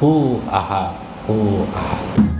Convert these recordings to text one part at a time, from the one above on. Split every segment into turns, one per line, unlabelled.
hu ahad, hu ahad.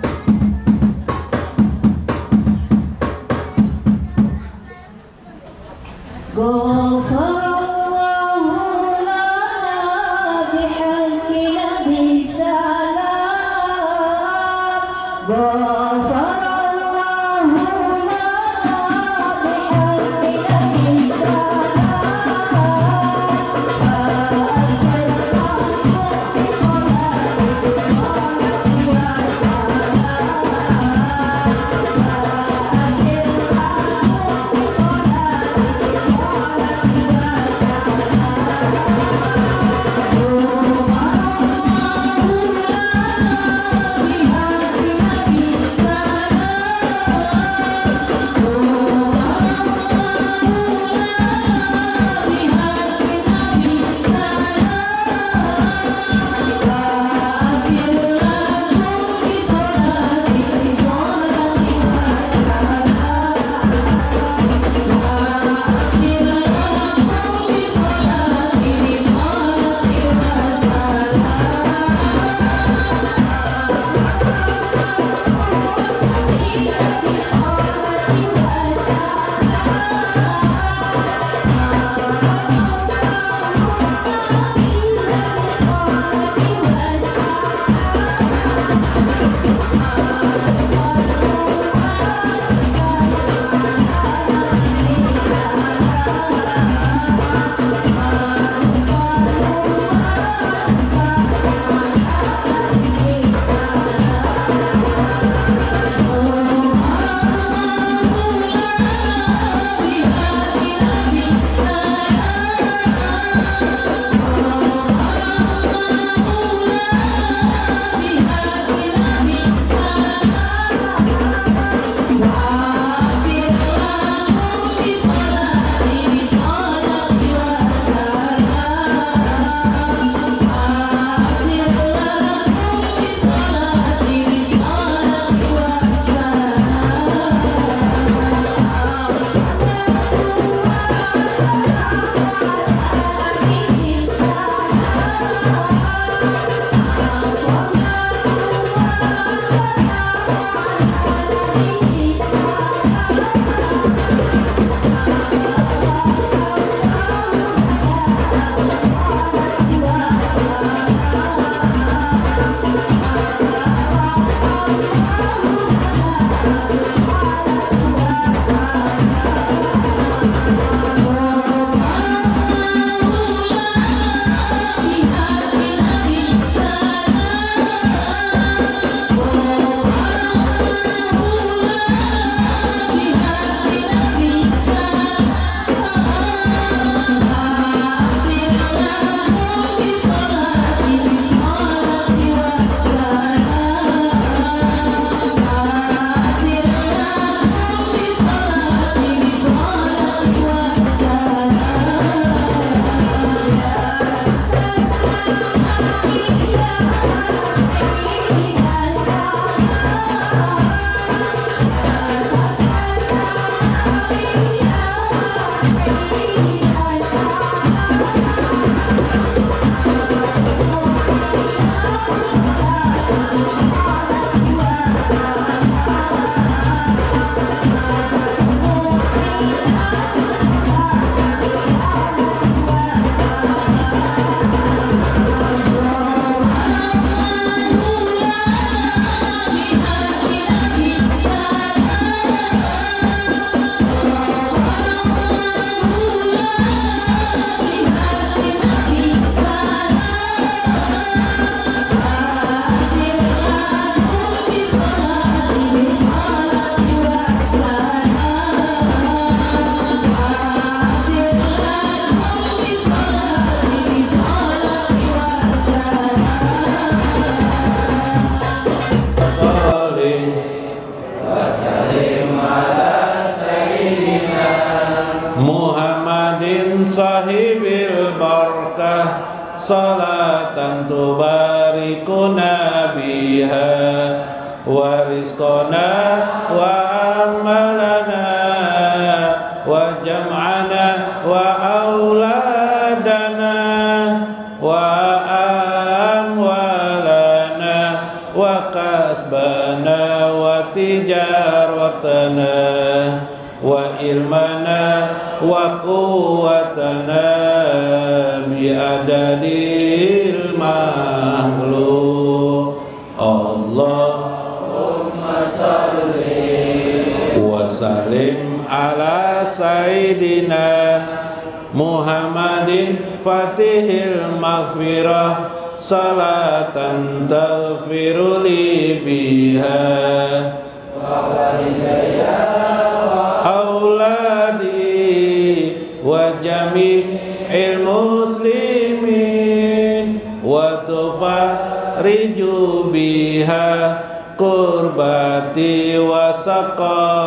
sahibil barakah salatan tubarikuna biha wa rizqana wa amalana wa jam'ana wa auladana wa amwalana وكسبنا وتجارتنا وعلمنا وقوتنا بعدد المخلوق اللهم صل وسلم على سيدنا محمد فاتح المغفرة صلاة تغفر لي بها أولادي وجميع المسلمين وتفرج بها قربتي وسقائي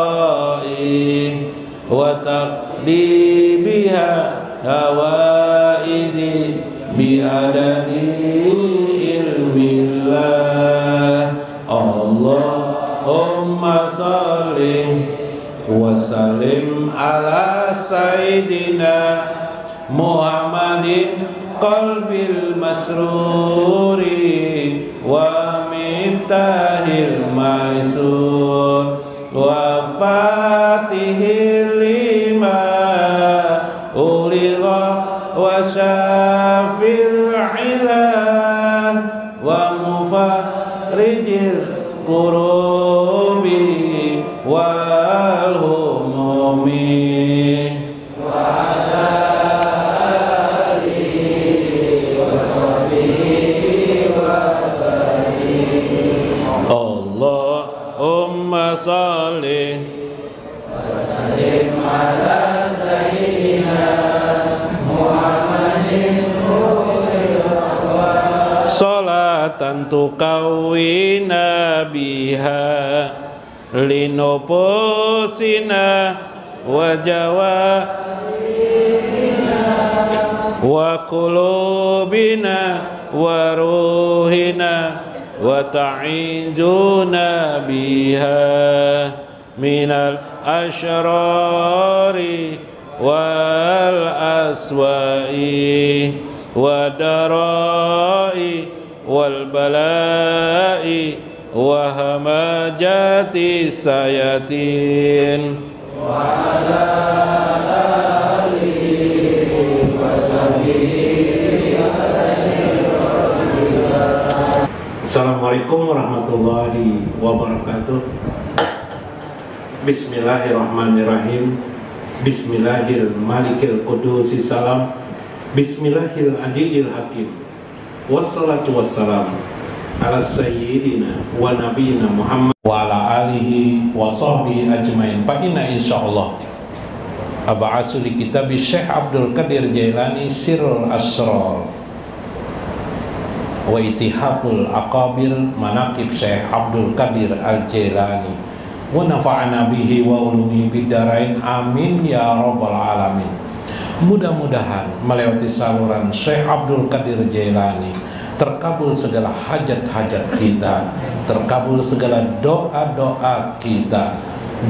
وتقضي بها هوائجي بعدد علم الله اللهم صل وسلم على سيدنا محمد قلب المسرور ومفتاح الميسور وفاتح لما أغلق وشافي العلان ومفرج الكروب والهموم وعلى آله وصحبه وسلم اللهم صل وسلم على سيدنا salatan tukawina biha linupusina wa jawahina wa kulubina wa ruhina wa ta'izuna biha minal asyrari wal aswa'i wadarai wal balai wa hamajati sayatin wa ala alihi wa sahbihi. Assalamualaikum warahmatullahi wabarakatuh. Bismillahirrahmanirrahim. Bismillahirrahmanirrahim. Qudusis salam. Bismillahirrahmanirrahim. Hakim. Wassalatu wassalam ala sayyidina wa nabiyina Muhammad wa ala alihi wa sahbihi ajmain. Fa inna insyaallah ab'asu li kitabi Syekh Abdul Qadir Jailani Sirrul Asrar wa itihaqul aqabir manaqib Syekh Abdul Qadir Al-Jailani wa nafa'ana bihi wa ulumihi bidarain amin ya rabbal alamin. Mudah-mudahan melewati saluran Syekh Abdul Qadir Jailani terkabul segala hajat-hajat kita, terkabul segala doa-doa kita,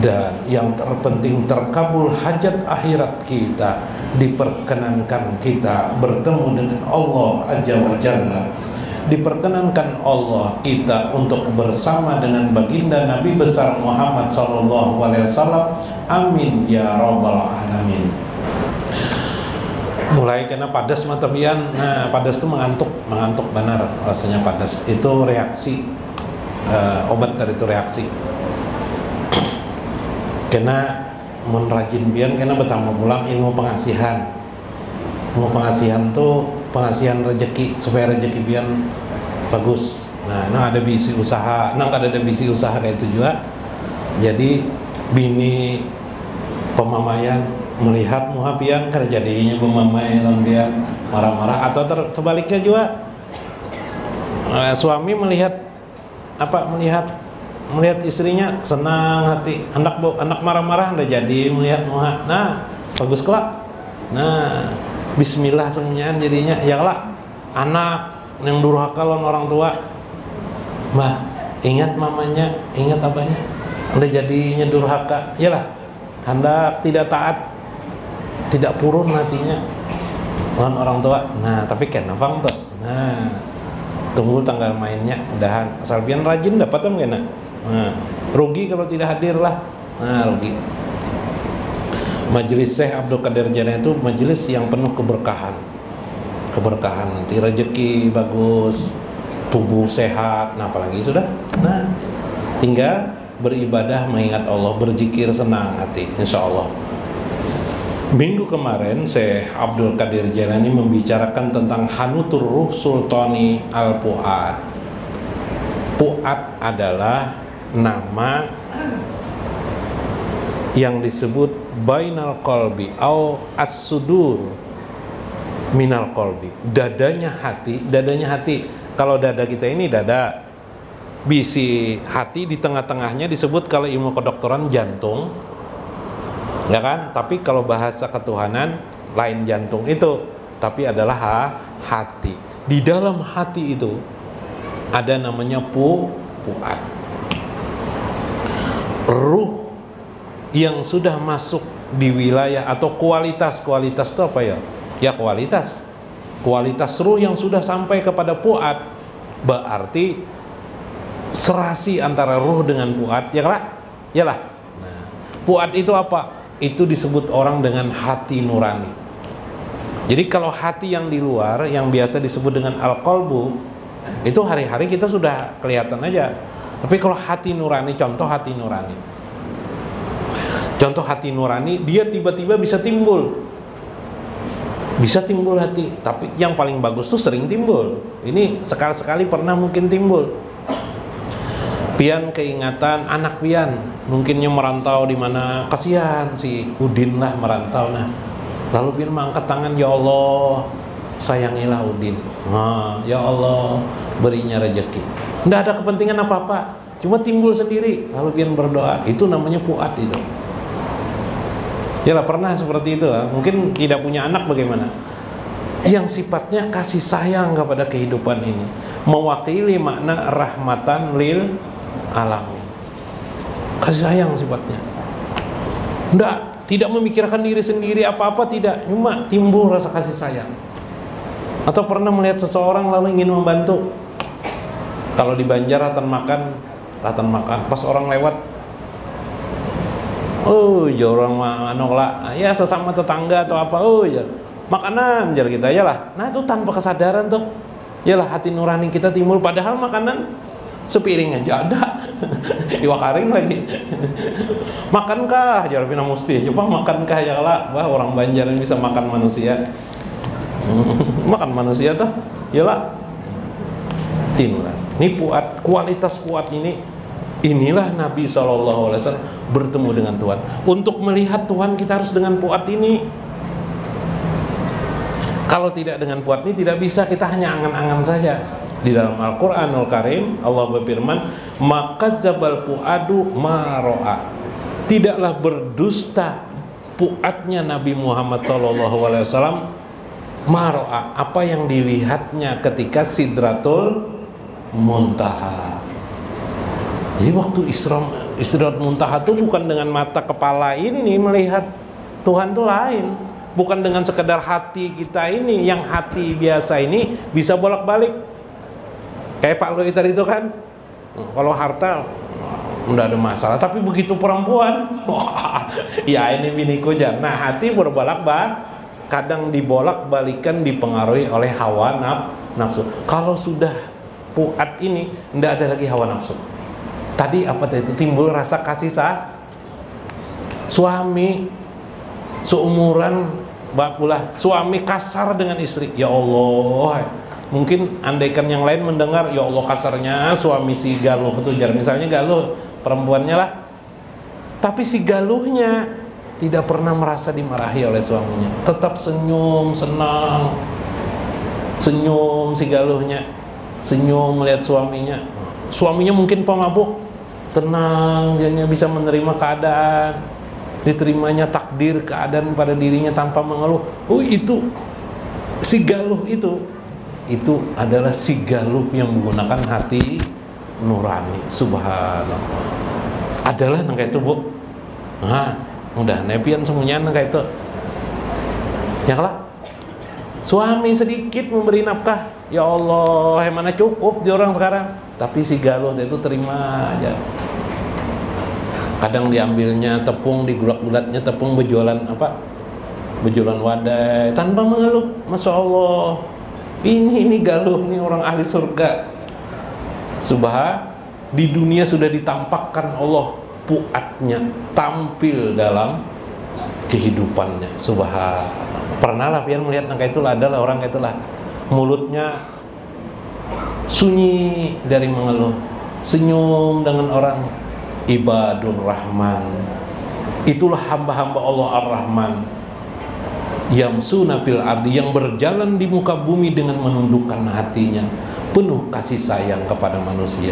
dan yang terpenting terkabul hajat akhirat kita, diperkenankan kita bertemu dengan Allah Azza wa Jalla, diperkenankan Allah kita untuk bersama dengan baginda Nabi besar Muhammad sallallahu alaihi wasallam. Amin ya rabbal alamin. Mulai kena padas mata pian. Nah, padas itu mengantuk benar rasanya padas. Itu reaksi obat tadi itu reaksi. Kena mun rajin pian kena betama pulang ilmu pengasihan. Ilmu pengasihan tuh pengasihan rezeki supaya rezeki pian bagus. Nah ada bisi usaha, ada bisi usaha kayak itu juga. Jadi bini pemamayan melihat muhapian karena jadinya pemamayan dia marah-marah, atau sebaliknya juga suami melihat istrinya senang hati, anak marah-marah udah jadi melihat muha. Nah bagus kelak. Nah bismillah semuanya jadinya ya kelak anak yang durhaka lawan orang tua, mah ingat mamanya, ingat abahnya, udah jadinya durhaka, yalah hendak tidak taat, tidak purun hatinya lawan orang tua. Nah tapi kenapa tuh? Nah Tunggu tanggal mainnya, udahan. Asal pian rajin dapat mungkin. Nah, rugi kalau tidak hadir lah. Nah, rugi. Majelis Syekh Abdul Qadir Jailani itu majelis yang penuh keberkahan. Keberkahan, nanti rezeki bagus, tubuh sehat, nah apalagi sudah. Nah, tinggal beribadah mengingat Allah, berzikir senang hati, insya Allah. Minggu kemarin Syekh Abdul Qadir Jailani membicarakan tentang Hanutur Ruh Sultani Al-Fuad. Fuad adalah nama yang disebut bainal qalbi au as-sudur minal qalbi. Dadanya hati. Kalau dada kita ini dada, bisi hati di tengah-tengahnya disebut kalau ilmu kedokteran jantung, ya kan? Tapi kalau bahasa ketuhanan lain jantung itu, tapi adalah hati. Di dalam hati itu ada namanya fuad. Ruh yang sudah masuk di wilayah atau kualitas itu apa ya? Ya kualitas ruh yang sudah sampai kepada fuad, berarti serasi antara ruh dengan fuad, ya lah. Nah, fuad itu apa? Itu disebut orang dengan hati nurani. Jadi kalau hati yang di luar, yang biasa disebut dengan al-qalbu, itu hari-hari kita sudah kelihatan aja. Tapi kalau hati nurani, contoh hati nurani, dia tiba-tiba bisa timbul hati. Tapi yang paling bagus tuh sering timbul. Ini sekali-sekali pernah mungkin timbul. Pian keingatan anak pian, mungkinnya merantau di mana, kasihan si Udin lah merantau. Nah, lalu pian mengangkat tangan, ya Allah, sayangilah Udin. Ya Allah, berinya rezeki. Nggak ada kepentingan apa-apa, cuma timbul sendiri. Lalu pian berdoa. Itu namanya fuad itu. Ya lah, pernah seperti itu lah. Mungkin tidak punya anak bagaimana? Yang sifatnya kasih sayang kepada kehidupan ini, mewakili makna rahmatan lil alamin. Kasih sayang sifatnya. Tidak memikirkan diri sendiri apa-apa, tidak. Cuma timbul rasa kasih sayang. Atau pernah melihat seseorang lalu ingin membantu. Kalau di Banjar latan makan. Pas orang lewat, oh ya orang lah, ya sesama tetangga atau apa, oh ya makanan jar kita ya lah. Nah itu tanpa kesadaran tuh, ya lah hati nurani kita timbul, padahal makanan sepiring aja ada, diwakaring lagi. Makankah jar pina musti, coba makankah ya lah, wah orang Banjar yang bisa makan manusia, makan manusia tuh, ya lah. Timuran. Ini kualitas fuad ini. Inilah Nabi SAW bertemu dengan Tuhan. Untuk melihat Tuhan kita harus dengan fuad ini. Kalau tidak dengan fuad ini tidak bisa, kita hanya angan-angan saja. Di dalam Al-Quranul Karim Allah berfirman, maka zabal fuadu maro'a. Tidaklah berdusta fuadnya Nabi Muhammad SAW maro'a, apa yang dilihatnya ketika Sidratul Muntaha. Jadi waktu Sidratul Muntaha itu bukan dengan mata kepala ini melihat Tuhan itu lain, bukan dengan sekedar hati kita ini, yang hati biasa ini bisa bolak-balik. Kayak Pak Lui tadi itu kan, kalau harta udah ada masalah, tapi begitu perempuan, ya ini biniku jar. Nah hati berbolak-balik, kadang dibolak-balikan, dipengaruhi oleh hawa nafsu. Kalau sudah fuad ini, tidak ada lagi hawa nafsu. Tadi apa itu, timbul rasa kasih suami seumuran bakulah, suami kasar dengan istri, ya Allah. Mungkin andaikan yang lain mendengar, ya Allah kasarnya suami si galuh itu jar, misalnya galuh perempuannya lah, tapi si galuhnya tidak pernah merasa dimarahi oleh suaminya, tetap senyum, senang, senyum si galuhnya, senyum melihat suaminya. Suaminya mungkin pemabuk, tenang, dia bisa menerima keadaan, diterimanya takdir keadaan pada dirinya tanpa mengeluh. Oh itu si galuh itu adalah si galuh yang menggunakan hati nurani. Subhanallah. Adalah nangka itu bu. Nah, udah nepian semuanya nangka itu. Ya lah. Suami sedikit memberi nafkah, Ya Allah, mana cukup di orang sekarang. Tapi si galuh itu terima aja. Kadang diambilnya tepung, digulat-gulatnya tepung, berjualan apa? Berjualan wadai tanpa mengeluh. Masya Allah, ini galuh nih orang ahli surga. Di dunia sudah ditampakkan Allah puatnya tampil dalam kehidupannya. Pernah lah pian melihat nangka itulah, adalah orang itulah mulutnya sunyi dari mengeluh, senyum dengan orang. Ibadur Rahman, itulah hamba-hamba Allah Ar-Rahman, yamsuna fil ardi, yang berjalan di muka bumi dengan menundukkan hatinya, penuh kasih sayang kepada manusia.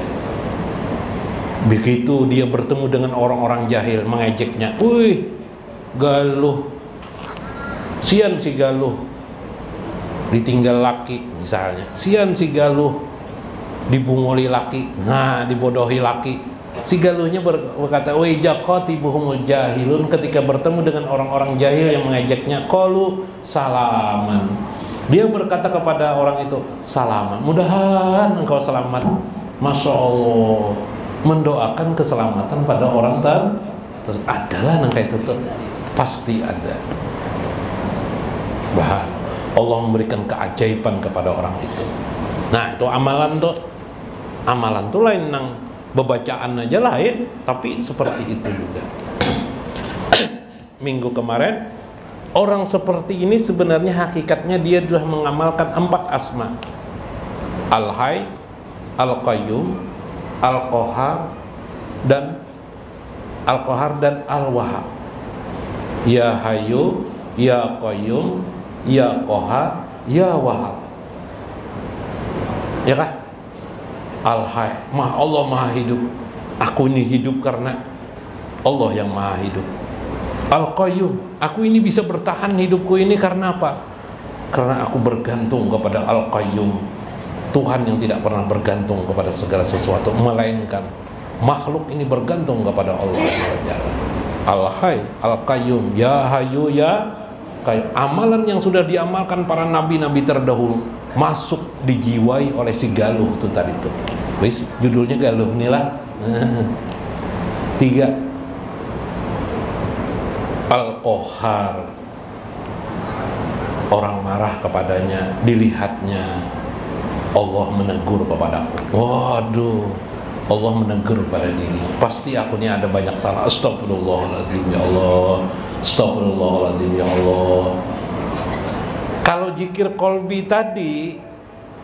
Begitu dia bertemu dengan orang-orang jahil, mengejeknya, wih galuh, sian si galuh ditinggal laki misalnya, sian si galuh dibunguli laki, nah dibodohi laki. Si galuhnya berkata, wih jaqatibuhumul jahilun, ketika bertemu dengan orang-orang jahil yang mengejaknya, qalu salaman, dia berkata kepada orang itu, salaman, mudahan engkau selamat. Masya Allah, mendoakan keselamatan pada orang terus adalah nangka itu tuh pasti ada. Bahkan Allah memberikan keajaiban kepada orang itu. Nah itu amalan tuh lain nang bebacaan aja lain, tapi seperti itu juga. Minggu kemarin, orang seperti ini sebenarnya hakikatnya dia sudah mengamalkan 4 asma: Al-Hayy, Al-Qayyum, Al-Qahhar dan Al-Wahhab. Ya Hayyu, Ya Qayyum, Ya Qahhar, Ya Wahhab. Ya kan? Al-Hayy, Allah maha hidup. Aku ini hidup karena Allah yang maha hidup. Al-Qayyum, aku ini bisa bertahan hidupku ini karena apa? Karena aku bergantung kepada Al-Qayyum, Tuhan yang tidak pernah bergantung kepada segala sesuatu, melainkan makhluk ini bergantung kepada Allah. Al-Hayy, Al-Qayyum, Ya Hayyu, Ya Qayyum. Amalan yang sudah diamalkan para nabi-nabi terdahulu masuk dijiwai oleh si galuh itu tadi tuh. Wis judulnya galuh nih lah. 3. Al-Qahhar, orang marah kepadanya, dilihatnya Allah menegur kepadaku. Waduh, Allah menegur pada diri. Pasti aku ini ada banyak salah. Astagfirullahaladzim ya Allah, astagfirullahaladzim ya Allah. Kalau zikir kolbi tadi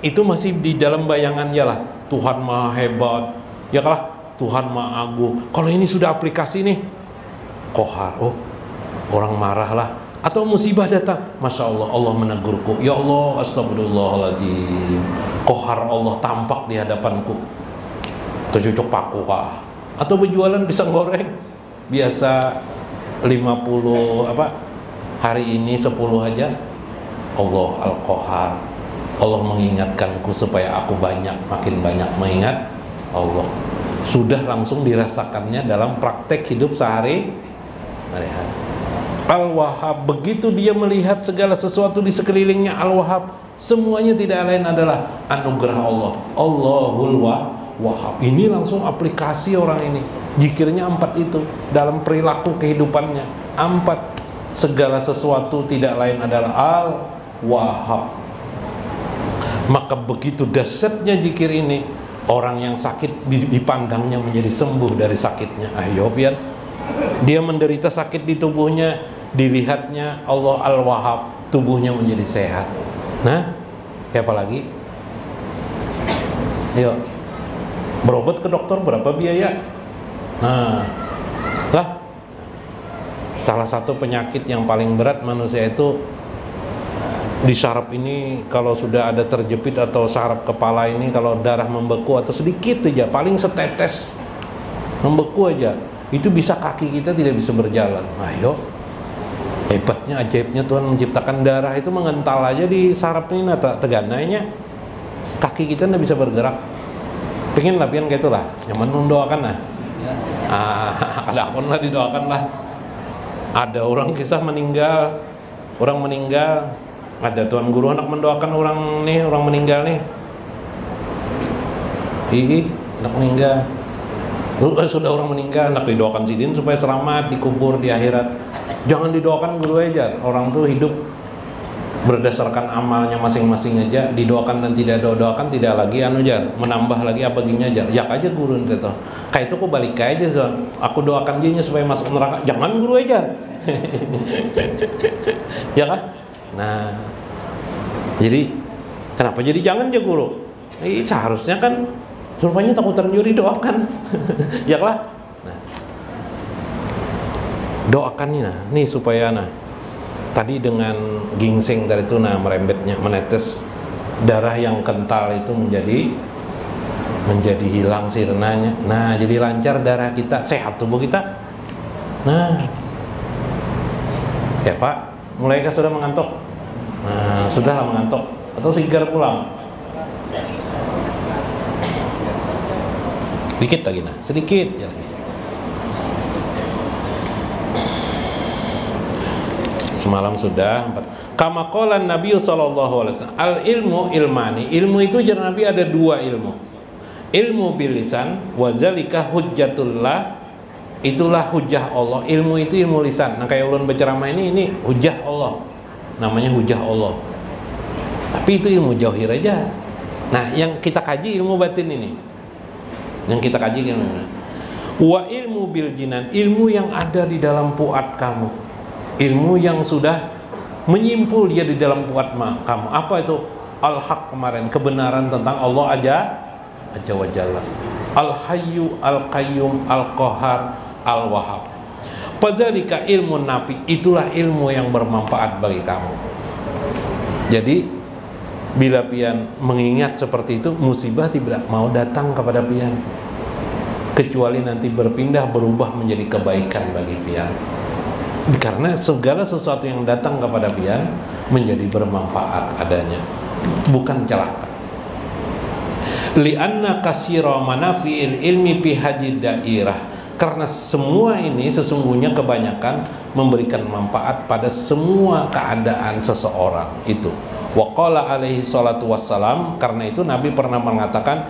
itu masih di dalam bayangannya lah, Tuhan maha hebat, ya kalah, Tuhan maha agung. Kalau ini sudah aplikasi nih, qahhar, oh orang marah lah, atau musibah datang, masya Allah, Allah menegurku, ya Allah, astagfirullahaladzim. Qahhar, Allah tampak di hadapanku, tercucuk paku kah, atau berjualan pisang goreng biasa 50 hari ini 10 aja. Allah Al-Qahhar, Allah mengingatkanku supaya aku makin banyak mengingat Allah. Sudah langsung dirasakannya dalam praktek hidup sehari-hari. Al-Wahhab, begitu dia melihat segala sesuatu di sekelilingnya, Al-Wahhab, semuanya tidak lain adalah anugerah Allah. Allahul Wahhab. Ini langsung aplikasi orang ini. Zikirnya 4 itu dalam perilaku kehidupannya. 4. Segala sesuatu tidak lain adalah Al-Wahhab. Maka begitu dahsyatnya zikir ini, orang yang sakit dipandangnya menjadi sembuh dari sakitnya. Ayo biar dia menderita sakit di tubuhnya, dilihatnya Allah Al-Wahhab, tubuhnya menjadi sehat. Nah, siapa lagi? Yuk, berobat ke dokter berapa biaya? Nah, lah, salah satu penyakit yang paling berat manusia itu di saraf ini, kalau sudah ada terjepit atau saraf kepala ini, kalau darah membeku atau sedikit aja, paling setetes membeku aja, itu bisa kaki kita tidak bisa berjalan. Ayo, hebatnya, ajaibnya Tuhan menciptakan darah itu mengental aja di saraf ini, tegananya kaki kita tidak bisa bergerak. Pengen latihan kayak itulah, nyaman mendoakan lah. Ada pun lah didoakan lah. Ada orang kisah meninggal, orang meninggal Ada tuan guru anak mendoakan orang nih, orang meninggal nih. Anak meninggal. Sudah orang meninggal, anak didoakan sidin supaya selamat dikubur di akhirat. Jangan didoakan guru aja. Orang tuh hidup berdasarkan amalnya masing-masing aja, didoakan dan tidak doakan tidak lagi menambah lagi apa gini aja. Yak aja guru itu. Kayak itu kok balik aja Zon. Aku doakan dia supaya masuk neraka. Jangan guru aja. Ya kan? Nah, jadi kenapa jadi jangan aja guru? Seharusnya kan rupanya takut ternyuri doakan. Ya lah. Nah, doakan nih supaya tadi dengan ginseng tadi itu merembetnya, menetes darah yang kental itu menjadi hilang sirnanya. Nah, jadi lancar darah kita, sehat tubuh kita. Nah, ya Pak, mulaikah sudah mengantuk? Nah, sudahlah mengantuk atau segar pulang? Sedikit lagi sedikit ya lagi. Semalam sudah. Kama qala Nabi sallallahu alaihi wasallam, al ilmu ilmani. Ilmu itu jalan Nabi ada dua ilmu. Ilmu bil lisan wa zalika hujjatullah. Itulah hujjah Allah. Ilmu itu ilmu lisan. Nah, kayak ulun berceramah ini hujjah Allah. Namanya hujjah Allah. Tapi itu ilmu jauhir aja. Nah, yang kita kaji ilmu batin ini. Yang kita kaji gimana? Wa ilmu bil jinan, ilmu yang ada di dalam puat kamu. Ilmu yang sudah menyimpul dia di dalam puat kamu. Apa itu? Al-haq kemarin, kebenaran tentang Allah aja wa jalla. Al-hayyu, al-qayyum, al-qahar, al-wahhab. Fadzalika ilmu nafi, itulah ilmu yang bermanfaat bagi kamu. Jadi bila pian mengingat seperti itu, musibah tidak mau datang kepada pian, kecuali nanti berpindah berubah menjadi kebaikan bagi pian. Karena segala sesuatu yang datang kepada pian menjadi bermanfaat adanya, bukan celaka. Li'anna kasira manafi'il ilmi fi hadid dairah. Karena semua ini sesungguhnya kebanyakan memberikan manfaat pada semua keadaan seseorang itu. Wa qala alaihi salatu wassalam, karena itu Nabi pernah mengatakan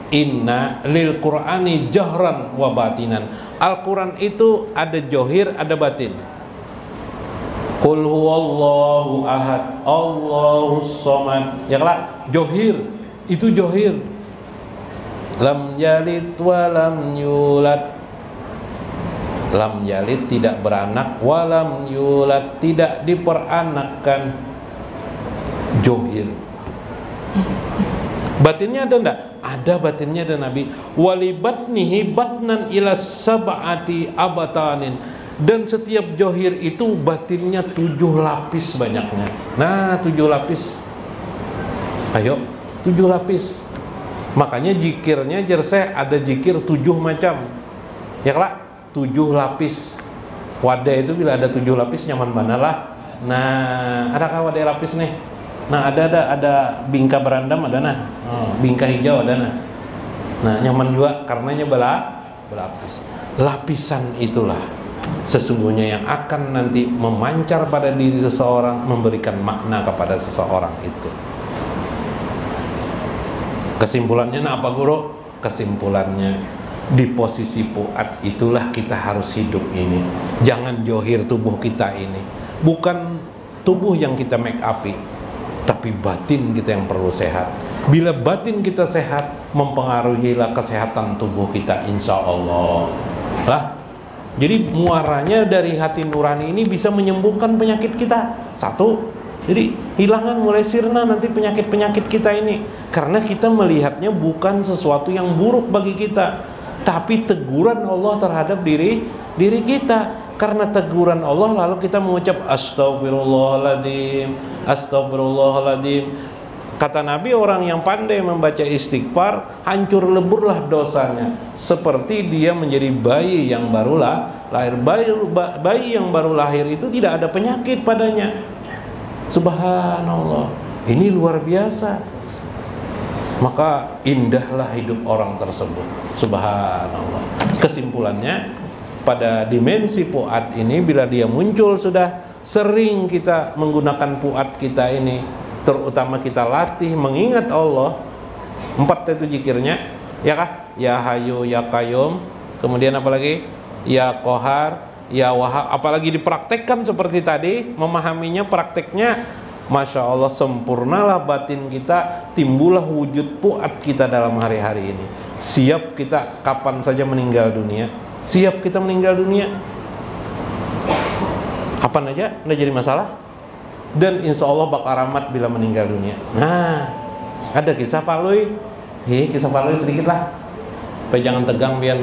inna lil qur'ani jahran wa batinan. Al-Quran itu ada johir, ada batin. Qul huwallahu ahad, Allahus somad. Ya lah, johir itu johir. Lam yalid wa lam yulad. Lam yalid tidak beranak, walam yulad tidak diperanakkan. Johir. Batinnya ada enggak? Ada batinnya, ada Nabi. Walibatnihi batnan ila sab'ati abatanin. Dan setiap johir itu batinnya 7 lapis banyaknya. Nah, 7 lapis. Ayo, 7 lapis. Makanya jikirnya jerseh ada jikir 7 macam. Ya lah, 7 lapis. Wadah itu bila ada 7 lapis nyaman mana lah. Nah, adakah wadah lapis nih? Nah, ada bingka berandam ada bingka hijau ada nah nyaman juga karenanya berlapis. Lapisan itulah sesungguhnya yang akan nanti memancar pada diri seseorang, memberikan makna kepada seseorang itu. Kesimpulannya apa guru? Kesimpulannya di posisi puat itulah kita harus hidup ini. Jangan johir tubuh kita ini. Bukan tubuh yang kita make upi, tapi batin kita yang perlu sehat. Bila batin kita sehat, mempengaruhilah kesehatan tubuh kita, insya Allah lah. Jadi muaranya dari hati nurani ini bisa menyembuhkan penyakit kita. Satu, jadi hilangan mulai sirna nanti penyakit-penyakit kita ini, karena kita melihatnya bukan sesuatu yang buruk bagi kita, tapi teguran Allah terhadap diri kita. Karena teguran Allah lalu kita mengucap astagfirullahaladzim, astagfirullahaladzim. Kata Nabi, orang yang pandai membaca istighfar hancur leburlah dosanya, seperti dia menjadi bayi yang baru lahir. Bayi yang baru lahir itu tidak ada penyakit padanya. Subhanallah, ini luar biasa. Maka indahlah hidup orang tersebut. Subhanallah. Kesimpulannya, pada dimensi puat ini bila dia muncul sudah sering kita menggunakan puat kita ini, terutama kita latih mengingat Allah. 4 itu zikirnya, ya kah? Ya Hayyu ya Qayyum, kemudian apa lagi? Ya Qahar, ya Wahhab. Apalagi dipraktekkan seperti tadi, memahaminya, prakteknya, Masya Allah, sempurnalah batin kita, timbullah wujud puat kita dalam hari-hari ini. Siap kita kapan saja meninggal dunia, siap kita meninggal dunia kapan aja, nggak jadi masalah. Dan insya Allah bakal rahmat bila meninggal dunia. Nah, ada kisah Pak Lui. Kisah Pak Lui sedikit lah, supaya jangan tegang biar.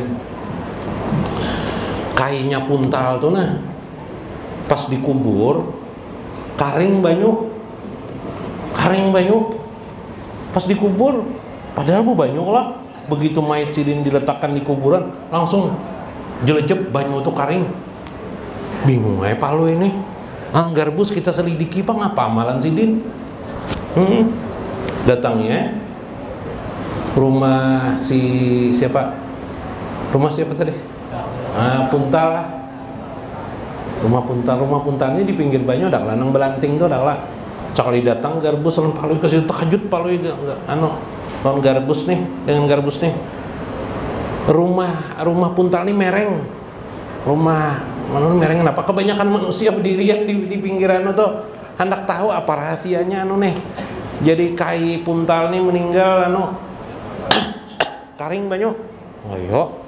Kainnya puntal tuh, nah pas dikubur karing banyak pas dikubur, padahal bu banyak lah. Begitu mayat Sidin diletakkan di kuburan, langsung jelecep banyak tuh karing. Bingung aja Pak Lui ini. Garbus kita selidiki Pak, ngapa amalan Sidin? Datangnya rumah siapa? Rumah siapa tadi? Puntal lah. Rumah puntalnya di pinggir banyu, ada lanang belanting tuh, ada lah. Sekali datang Garbus lawan Pak Lui kasih tahajud. Pak Lui lawan Garbus nih, dengan Garbus nih. Rumah puntal ini mereng. Mereng kenapa? Kebanyakan manusia berdirian di pinggiran itu. Hendak tahu apa rahasianya nih. Jadi kai puntal nih meninggal karing banyak. Ayo.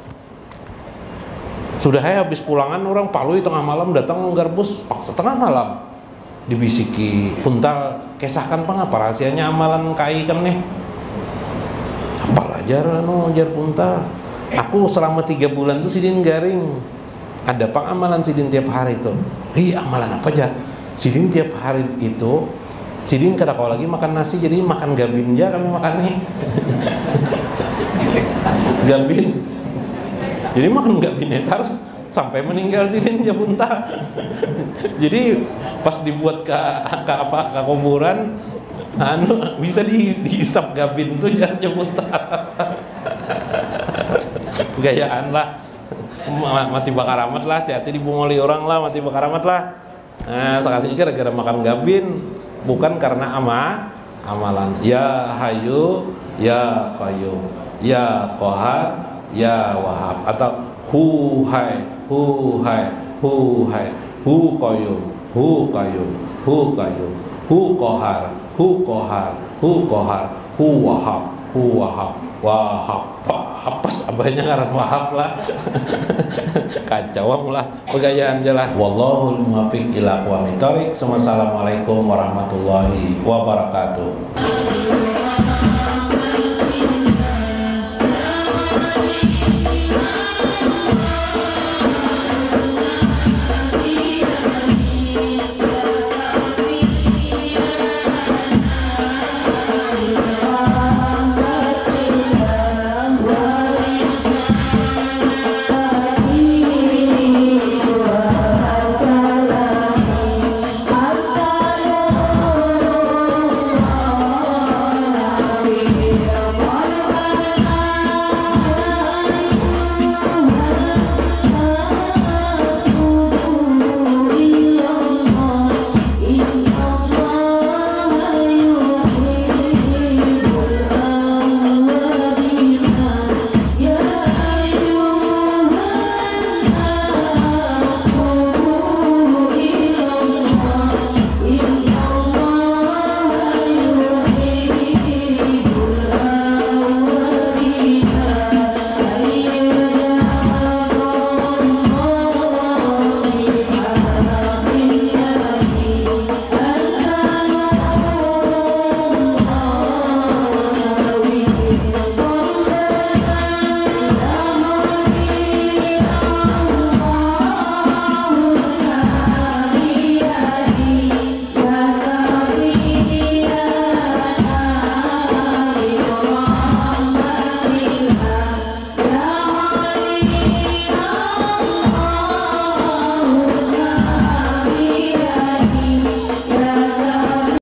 Sudah habis pulangan orang, Pak Lui tengah malam datang Garbus, paksa tengah malam. Dibisiki puntal, kesahkan Pak, apa rahasianya amalan kai kan nih? Apalah jar puntal. Aku selama 3 bulan tuh Sidin garing. Ada Pak amalan Sidin tiap hari itu. Amalan apa aja? Sidin tiap hari itu, Sidin kada kau lagi makan nasi, jadi makan gabin aja kami makan nih. Gabin. Jadi makan gabin harus sampai meninggal Sidin ya puntal. Jadi pas dibuat ke kuburan, bisa dihisap gabin tuh jangan puntal. Gayaan lah. Mati bakar amat lah, hati-hati dibungoli orang lah, mati bakar amat lah. Nah, sekali gara-gara makan gabin, bukan karena amalan. Ya Hayyu ya Qayyum, ya Qahar, ya Wahhab, atau hu hai hu qayyum, hu qayyum, hu qahar, hu wahhab. Apes abahnya ngaran Wahab lah. Kacau lah pegayaan jelas. Wallahul muwaffiq ila aqwamit thoriq. Wassalamualaikum warahmatullahi wabarakatuh.